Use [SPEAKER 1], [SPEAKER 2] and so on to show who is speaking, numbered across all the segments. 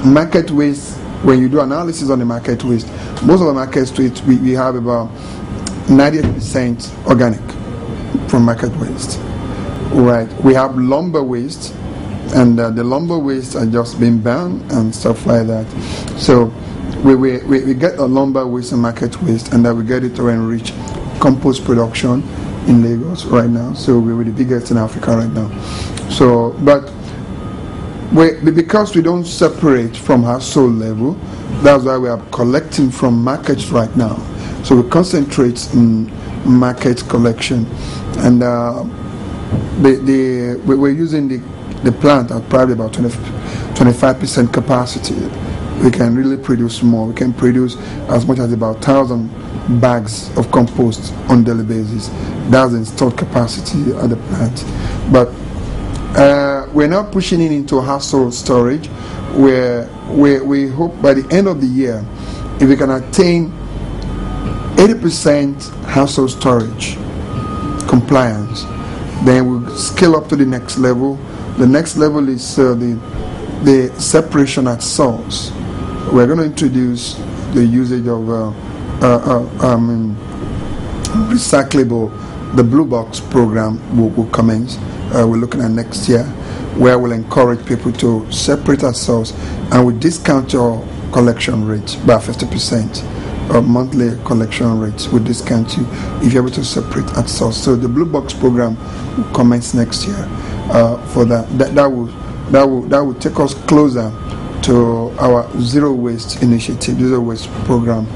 [SPEAKER 1] Market waste, when you do analysis on the market waste, most of the market waste, we have about 98% organic from market waste. Right. We have lumber waste, and the lumber waste are just being banned and stuff like that. So we get a lumber waste and market waste, and then we get it to enrich compost production in Lagos right now. So we're the biggest in Africa right now. So, but because we don't separate from household level, that's why we are collecting from markets right now. So we concentrate in market collection, and we're using the plant at probably about 25% capacity. We can really produce more. We can produce as much as about 1,000 bags of compost on a daily basis. That's the installed capacity at the plant. But we're now pushing it into household storage, where we hope by the end of the year, if we can attain 80% household storage compliance, then we'll scale up to the next level. The next level is the separation at source. We're going to introduce the usage of recyclable. The Blue Box program will commence. We're looking at next year, where we'll encourage people to separate at source, and we discount your collection rate by 50%. Monthly collection rates will discount you if you're able to separate at source. So the Blue Box program will commence next year. For that will take us closer to our zero waste initiative, zero waste program.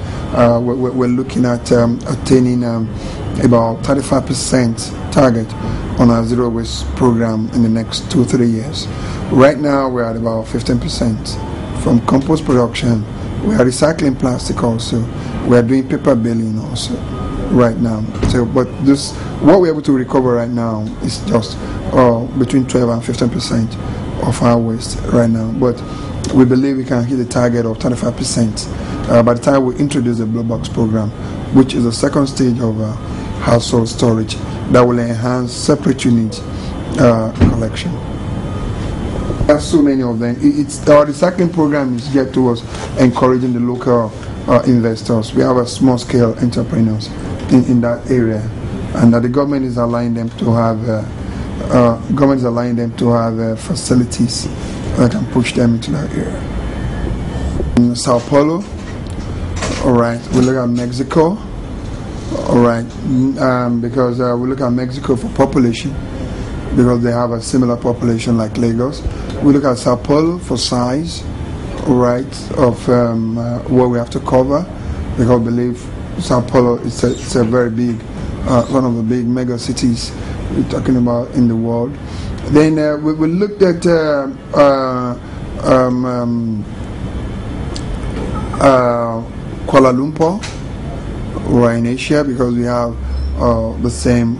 [SPEAKER 1] We're looking at attaining about 35% target on our zero waste program in the next 2-3 years. Right now we're at about 15% from compost production. We are recycling plastic also. We are doing paper baling also right now. So, but this, what we're able to recover right now is just between 12 and 15% of our waste right now. But we believe we can hit the target of 25% by the time we introduce the Blue Box program, which is the second stage of household storage that will enhance separate unit collection. There are so many of them. Our recycling program is geared towards encouraging the local investors. We have a small-scale entrepreneurs in that area, and the government is allowing them to have facilities that can push them into that area. In Sao Paulo, all right. We look at Mexico, all right, because we look at Mexico for population, because they have a similar population like Lagos. We look at Sao Paulo for size, right, of what we have to cover, because I believe Sao Paulo is a very big, one of the big mega cities we're talking about in the world. Then we looked at Kuala Lumpur, or in Asia, because we have the same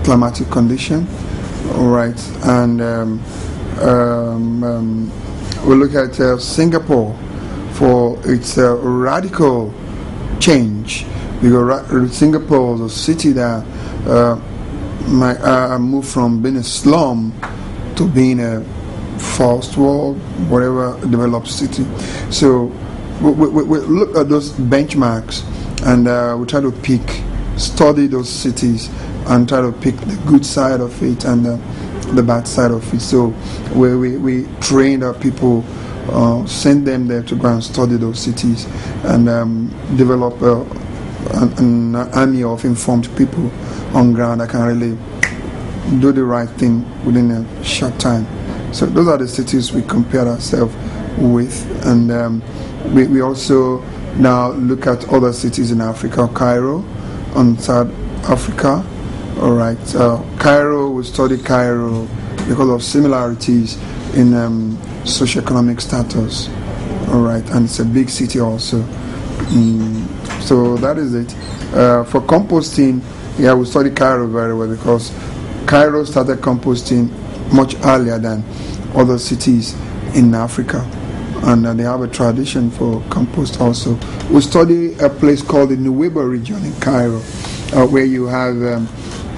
[SPEAKER 1] climatic condition, all right, and we look at Singapore for its radical change, because Singapore is a city that moved from being a slum to being a first world, whatever, developed city. So we look at those benchmarks, and we try to study those cities and try to pick the good side of it and the bad side of it. So we train our people, send them there to go and study those cities, and develop an army of informed people on ground that can really do the right thing within a short time. So those are the cities we compare ourselves with, and we also now look at other cities in Africa. Cairo, on South Africa. All right, Cairo, we study Cairo because of similarities in socioeconomic status. All right, and it's a big city also. So that is it. For composting, yeah, we study Cairo very well, because Cairo started composting much earlier than other cities in Africa, and they have a tradition for compost also. We study a place called the Nuweiba region in Cairo, where you have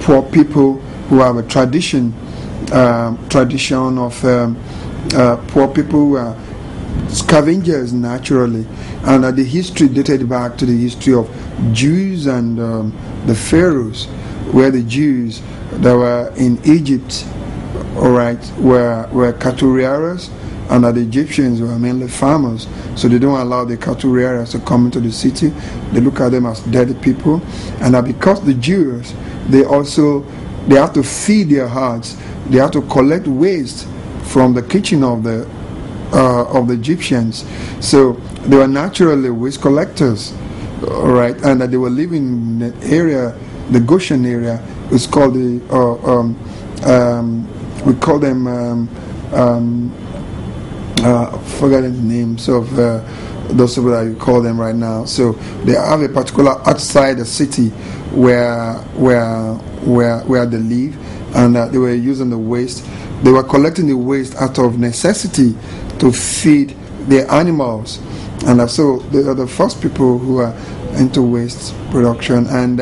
[SPEAKER 1] poor people who have a tradition of poor people who are scavengers naturally, and the history dated back to the history of Jews and the pharaohs, where the Jews that were in Egypt, all right, were cattle rearers, and the Egyptians were mainly farmers, so they don't allow the cattle rearers to come into the city. They look at them as dirty people, and because the Jews, they have to feed their hearts, they have to collect waste from the kitchen of the Egyptians, so they were naturally waste collectors, all right, and that they were living in the area, the Goshen area. It's called the we call them forgetting the names of those people that you call them right now. So they have a particular outside the city where they live, and they were using the waste. They were collecting the waste out of necessity to feed their animals, and so they are the first people who are into waste production. And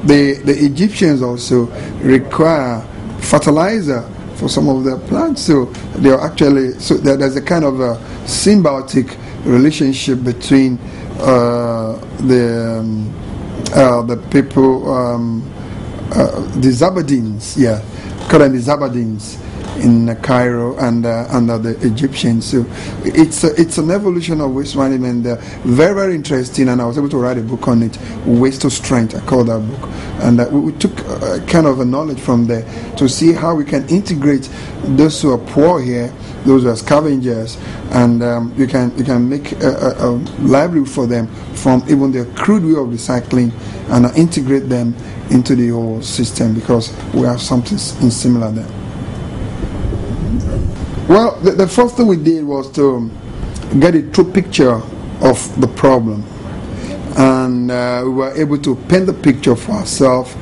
[SPEAKER 1] the Egyptians also require fertilizer for some of their plants, so they are actually, so there's a kind of a symbiotic relationship between the people, the Zabadins, call them the Zabadins in Cairo, and the Egyptians. So it's an evolution of waste management, very, very interesting, and I was able to write a book on it, Waste to Strength, I call that book, and we took kind of a knowledge from there to see how we can integrate those who are poor here, those who are scavengers, and you can make a livelihood for them from even their crude way of recycling, and integrate them into the whole system, because we have something similar there. Well, the first thing we did was to get a true picture of the problem, and we were able to paint the picture for ourselves,